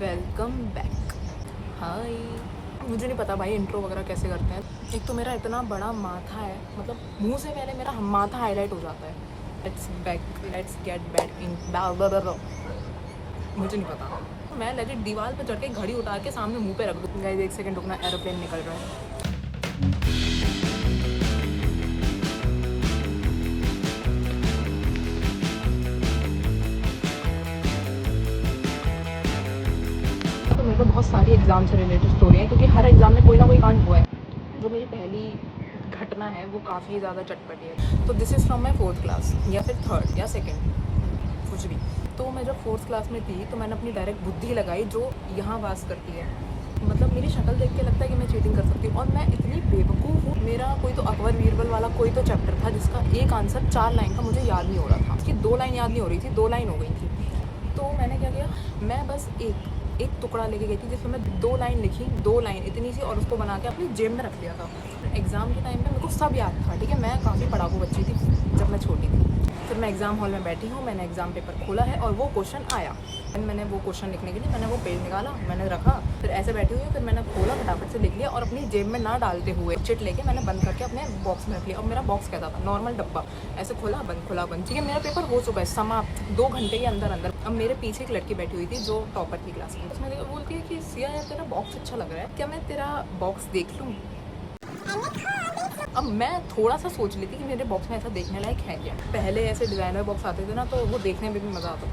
Welcome back. हाय। मुझे नहीं पता भाई इंट्रो वगैरह कैसे करते हैं। एक तो मेरा इतना बड़ा माथा है, मतलब मुंह से पहले मेरा माथा हाईलाइट हो जाता है। Let's back, let's get back in. मुझे नहीं पता, मैं लेजिट दीवार पे चढ़ के घड़ी उतार के सामने मुंह पे रख दूँ। गाइस एक सेकंड रुकना, एरोप्लेन निकल रहा है। तो मेरे को बहुत सारी एग्ज़ाम से रिलेटेड स्टोरी है, क्योंकि हर एग्ज़ाम में कोई ना कोई कांड हुआ है। जो मेरी पहली घटना है वो काफ़ी ज़्यादा चटपटी है। तो this is from my 4th class या फिर 3rd या 2nd, कुछ भी। तो मैं जब 4th क्लास में थी तो मैंने अपनी डायरेक्ट बुद्धि लगाई जो यहाँ वास करती है। मतलब मेरी शक्ल देख के लगता है कि मैं चीटिंग कर सकती हूँ, और मैं इतनी बेवकूफ़ हूँ। मेरा कोई तो अकबर बीरबल वाला कोई तो चैप्टर था जिसका एक आंसर 4 लाइन का मुझे याद नहीं हो रहा था। उसकी 2 लाइन याद नहीं हो रही थी, 2 लाइन हो गई थी। तो मैंने क्या किया, मैं बस एक टुकड़ा लेके गई थी जिसमें मैं 2 लाइन लिखी, 2 लाइन इतनी सी, और उसको बना के अपनी जेब में रख लिया था। एग्ज़ाम के टाइम पे मेरे को सब याद था, ठीक है। मैं काफ़ी पढ़ाकू बच्ची थी जब मैं छोटी थी। फिर मैं एग्ज़ाम हॉल में बैठी हूँ, मैंने एग्ज़ाम पेपर खोला है और वो क्वेश्चन आया। मैंने वो क्वेश्चन लिखने के लिए मैंने वो पेज निकाला, मैंने रखा, फिर ऐसे बैठी हुई, फिर मैंने खोला, फटाफट से लिख लिया और अपनी जेब में ना डालते हुए चिट लेके मैंने बंद करके अपने बॉक्स में रख लिया। और मेरा बॉक्स कैसा था, नॉर्मल डब्बा, ऐसे खुला बंद, ठीक है। मेरा पेपर हो चुका है, समाप्त, 2 घंटे के अंदर अंदर। अब मेरे पीछे एक लड़की बैठी हुई थी जो टॉपर थी क्लास में। उसमें बोलती है कि सिया यार तेरा बॉक्स अच्छा लग रहा है, क्या मैं तेरा बॉक्स देख लूँ? अब मैं थोड़ा सा सोच लेती कि मेरे बॉक्स में ऐसा देखने लायक है क्या। पहले ऐसे डिज़ाइनर बॉक्स आते थे ना, तो वो देखने में भी मज़ा आता।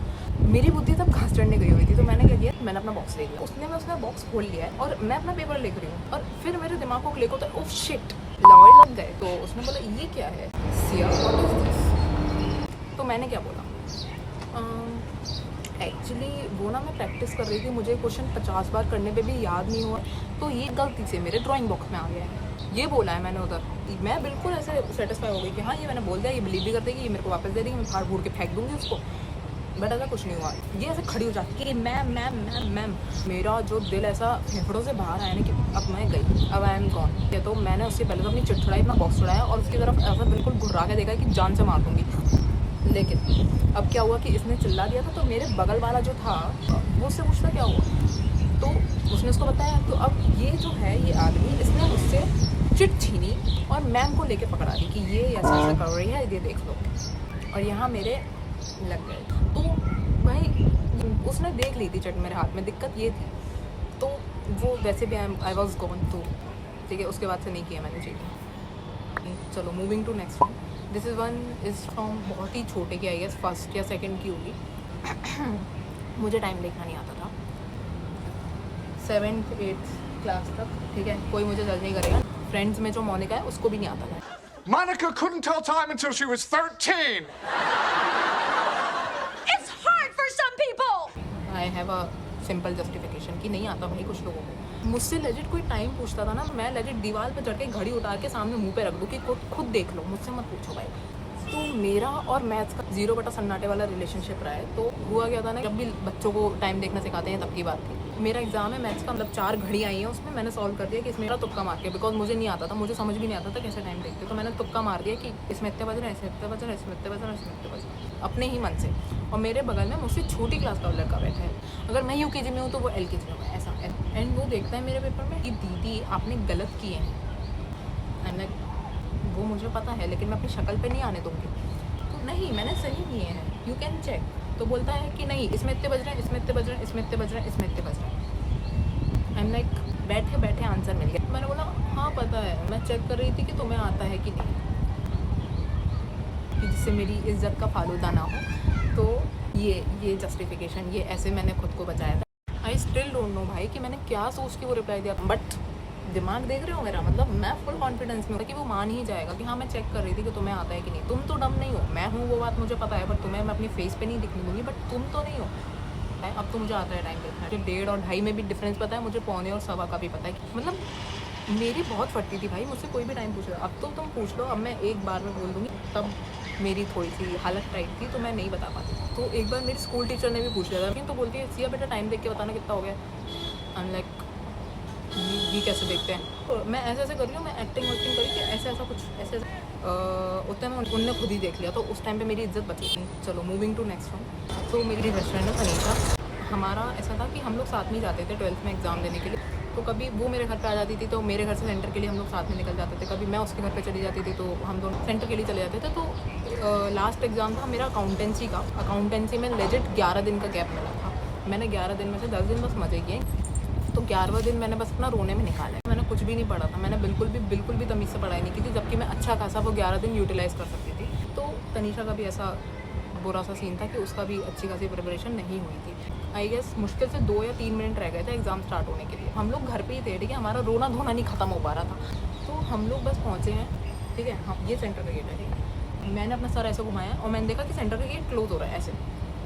मेरी बुद्धि तब घास चढ़ने गई हुई थी, तो मैंने क्या किया, मैंने अपना बॉक्स ले लिया। उसने बॉक्स खोल लिया है और मैं अपना पेपर लिख रही हूँ, और फिर मेरे दिमाग को क्लिक होता है, ओह शिट, लॉय लग गए। तो उसने बोला ये क्या है सिया, व्हाट इज दिस? तो मैंने क्या बोला, एक्चुअली वो ना मैं प्रैक्टिस कर रही थी, मुझे क्वेश्चन 50 बार करने पे भी याद नहीं हुआ, तो ये गलती से मेरे ड्राइंग बॉक्स में आ गया है। ये बोला है मैंने उधर। मैं बिल्कुल ऐसे सेटिस्फाई हो गई कि हाँ ये मैंने बोल दिया, ये बिलीव भी कर देगी, ये मेरे को वापस दे देगी, मैं फाड़ फूड़ के फेंक दूँगी उसको। बट ऐसा कुछ नहीं हुआ। ये ऐसे खड़ी हो जाती कि मैम मैम मैम मैम। मेरा जो दिल ऐसा फेफड़ों से बाहर आया ना कि अब मैं गई, अब आई एम गॉन। ये तो मैंने उससे पहले तो अपनी चिट छुड़ाई, अपना बॉक्स छुड़ाया और उसकी तरफ ऐसा बिल्कुल घुरा के देखा कि जान से मार दूँगी। लेकिन अब क्या हुआ कि इसने चिल्ला दिया था, तो मेरे बगल वाला जो था वो उससे पूछता क्या हुआ, तो उसने उसको बताया। तो अब ये जो है ये आदमी, इसने मुझसे चिट छीनी और मैम को लेके पकड़ा दी कि ये ऐसा ऐसा कर रही है, ये देख लो। और यहाँ मेरे लग गए। तो भाई उसने देख ली थी चिट मेरे हाथ में, दिक्कत ये थी। तो वो वैसे भी आई वॉज गॉन, तो ठीक है, उसके बाद से नहीं किया मैंने चीटिंग। चलो moving to next one. This is from बहुत ही छोटे की, आई गेस 1st या 2nd की होगी। मुझे टाइम देखना नहीं आता था 7th 8th क्लास तक, ठीक है। कोई मुझे जज नहीं करेगा। फ्रेंड्स में जो मोनिका है उसको भी नहीं आता था। Monica couldn't tell time until she was 13. It's hard for some people. I have a simple justification कि नहीं आता भाई कुछ लोगों को। मुझसे लेजिट कोई टाइम पूछता था ना, मैं लेजिट दीवार पे चढ़ के घड़ी उतार के सामने मुंह पे रख दूँ कि खुद देख लो, मुझसे मत पूछो भाई। तो मेरा और मैथ्स का 0 बटा सन्नाटे वाला रिलेशनशिप रहा है। तो हुआ क्या था ना, जब भी बच्चों को टाइम देखना सिखाते हैं तब की बात थी। मेरा एग्जाम है मैथ्स का, मतलब 4 घड़ी आई हैं, उसमें मैंने सॉल्व कर दिया कि इसमें मेरा तुक्का मार के, बिकॉज मुझे नहीं आता था, मुझे समझ भी नहीं आता था कैसे टाइम देखते। तो मैंने तुक्का मार दिया कि इसमें इतने बज रहे हैं, इसमें इतने बज रहे हैं, इसमें इतने बज रहे हैं, इसमें इतने बज रहे हैं, अपने ही मन से। और मेरे बगल में मुझसे छोटी क्लास का लड़का बैठा है। अगर मैं UKG में हूँ तो वो LKG में, ऐसा। एंड वो देखता है मेरे पेपर में कि दीदी आपने गलत किए हैं। एंड लाइक वो मुझे पता है, लेकिन मैं अपनी शक्ल पे नहीं आने दूँगी। तो नहीं, मैंने सही किए हैं, यू कैन चेक। तो बोलता है कि नहीं, इसमें इतने बज रहे हैं, इसमें इतने बज रहे हैं, इसमें इतने बज रहे हैं, इसमें इतने बज रहे हैं। आई एम लाइक बैठे बैठे आंसर मिल गया। मैंने बोला हाँ पता है, मैं चेक कर रही थी कि तुम्हें आता है कि नहीं, कि जिससे मेरी इज्जत का फालूदा ना हो। तो ये जस्टिफिकेशन, ये ऐसे मैंने खुद को बचाया था। आई स्टिल डोंट नो भाई कि मैंने क्या सोच के वो रिप्लाई दिया, बट दिमाग देख रहे हो मेरा, मतलब मैं फुल कॉन्फिडेंस में हूँ कि वो मान ही जाएगा कि हाँ मैं चेक कर रही थी कि तुम्हें आता है कि नहीं। तुम तो डम नहीं हो, मैं हूँ, वो बात मुझे पता है, बट तुम्हें मैं अपनी फेस पे नहीं दिखने दूँगी, बट तुम तो नहीं हो। अब तो मुझे आता है टाइम देखना। मुझे 1.5 और 2.5 में भी डिफरेंस पता है, मुझे 1.25 और 1.25 का भी पता है। मतलब मेरी बहुत फटती थी भाई, मुझसे कोई भी टाइम पूछ रहा। अब तो तुम पूछ लो, अब मैं एक बार में बोल दूँगी। तब मेरी थोड़ी सी हालत टाइट थी तो मैं नहीं बता पाती। तो एक बार मेरी स्कूल टीचर ने भी पूछ लिया था, लेकिन तो बोलती है सिया बेटा टाइम देख के बताना कितना हो गया। आई एम लाइक ये कैसे देखते हैं। तो मैं ऐसे ऐसे कर रही हूँ, मैं एक्टिंग वैक्टिंग करी कि ऐसे ऐसा कुछ ऐसे उतने में उनने खुद ही देख लिया, तो उस टाइम पे मेरी इज्जत बची। चलो मूविंग टू नेक्स्ट वन। तो मेरी बेस्ट फ्रेंड है अनीता। हमारा ऐसा था कि हम लोग साथ में ही जाते थे 12th में एग्ज़ाम देने के लिए। तो कभी वो मेरे घर पे आ जाती थी तो मेरे घर से सेंटर के लिए हम लोग साथ में निकल जाते थे, कभी मैं उसके घर पे चली जाती थी तो हम दोनों सेंटर के लिए चले जाते थे। तो लास्ट एग्ज़ाम था मेरा अकाउंटेंसी का। अकाउंटेंसी में लेजिट 11 दिन का गैप मिला था। मैंने 11 दिन में से 10 दिन बस मज़े किए, तो 11वां दिन मैंने बस अपना रोने में निकाला है। मैंने कुछ भी नहीं पढ़ा था, मैंने बिल्कुल भी तमीज़ से पढ़ाई नहीं की थी, जबकि मैं अच्छा खासा वो 11 दिन यूटिलाइज़ कर सकती थी। तो तनीषा का भी ऐसा बुरा सा सीन था कि उसका भी अच्छी खासी प्रिपरेशन नहीं हुई थी। आई गेस मुश्किल से 2 या 3 मिनट रह गए थे एग्ज़ाम स्टार्ट होने के लिए। हम लोग घर पे ही थे, ठीक है, हमारा रोना धोना नहीं ख़त्म हो पा रहा था। तो हम लोग बस पहुँचे हैं, ठीक है, हाँ ये सेंटर का गेट है, ठीक है। मैंने अपना सर ऐसे घुमाया और मैंने देखा कि सेंटर का गेट क्लोज़ हो रहा है ऐसे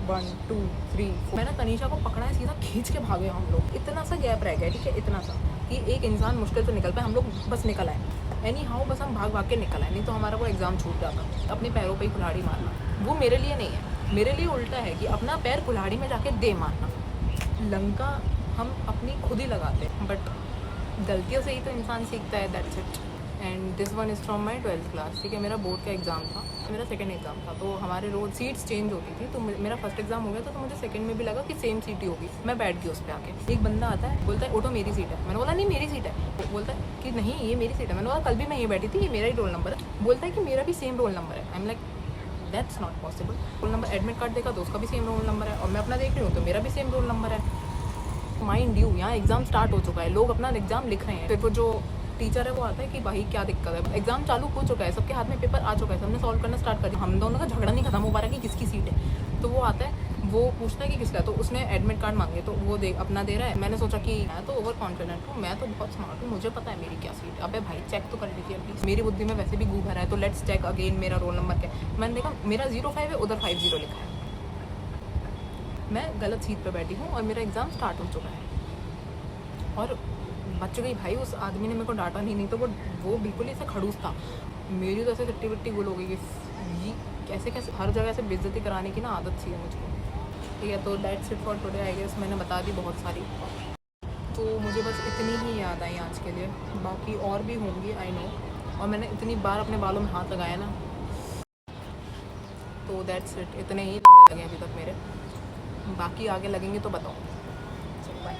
1 2 3। मैंने तनीषा को पकड़ा है, सीधा खींच के भागे हम लोग। इतना सा गैप रह गया, ठीक है, इतना सा कि एक इंसान मुश्किल से निकल पाए। हम लोग बस निकल आए, एनी हाउ बस हम भाग के निकल आए, नहीं तो हमारा वो एग्ज़ाम छूट जाता। अपने पैरों पे ही कुल्हाड़ी मारना वो मेरे लिए नहीं है, मेरे लिए उल्टा है कि अपना पैर कुल्हाड़ी में जाके दे मारना। लंका हम अपनी खुद ही लगाते हैं, बट गलतियों से ही तो इंसान सीखता है। That's it. And this one is from my 12th class, ठीक है। मेरा बोर्ड का एग्ज़ाम था, मेरा सेकंड एग्ज़ाम था। तो हमारे रोज सीट्स चेंज होती थी, तो मेरा फर्स्ट एग्ज़ाम हो गया था, तो मुझे सेकंड में भी लगा कि सेम सीट ही होगी। मैं बैठ गई उस पर आके। एक बंदा आता है, बोलता है ऑटो मेरी सीट है। मैंने बोला नहीं मेरी सीट है। वो बोलता है कि नहीं ये मेरी सीट है। मैंने बोला कल भी मैं ये बैठी थी, ये मेरा ही रोल नंबर है। बोलता है कि मेरा भी सेम रोल नंबर है। I am like that's not possible. Roll number admit card देखा तो उसका भी सेम रोल नंबर है, और मैं अपना देख रही हूँ तो मेरा भी सेम रोल नंबर है। माइंड यू, यहाँ एग्ज़ाम स्टार्ट हो चुका है, लोग अपना एग्ज़ाम लिख रहे हैं। फिर वो जो टीचर है वो आता है कि भाई क्या दिक्कत है, एग्ज़ाम चालू हो चुका है, सबके हाथ में पेपर आ चुका है, सबने सॉल्व करना स्टार्ट कर दिया। हम दोनों का झगड़ा नहीं खत्म हो पा रहा है कि किसकी सीट है। तो वो आता है, वो पूछता है कि किसका है, तो उसने एडमिट कार्ड मांगे तो वो अपना दे रहा है। मैंने सोचा कि मैं तो ओवर कॉन्फिडेंट हूँ, मैं तो बहुत स्मार्ट हूँ, मुझे पता है मेरी क्या सीट है। अबे भाई चेक तो कर लीजिए प्लीज़, मेरी बुद्धि में वैसे भी गू भरा है, तो लेट्स चेक अगेन मेरा रोल नंबर क्या है। मैंने देखा मेरा 05 है, उधर 50 लिखा है। मैं गलत सीट पर बैठी हूँ और मेरा एग्ज़ाम स्टार्ट हो चुका है और बच गई। भाई उस आदमी ने मेरे को डांटा नहीं तो वो बिल्कुल ही ऐसा खड़ूस था। मेरी तो ऐसे चट्टी बट्टी गुल हो गई कि ये कैसे हर जगह से बेइज्जती कराने की ना आदत सी है मुझको, ठीक है। तो that's it for today. I guess मैंने बता दी बहुत सारी, तो मुझे बस इतनी ही याद आई आज के लिए। बाकी और भी होंगी आई नो, और मैंने इतनी बार अपने बालों में हाथ लगाया ना, तो दैट्स इट। इतने ही लगे अभी तक मेरे, बाकी आगे लगेंगे तो बताओ। चलो बाय।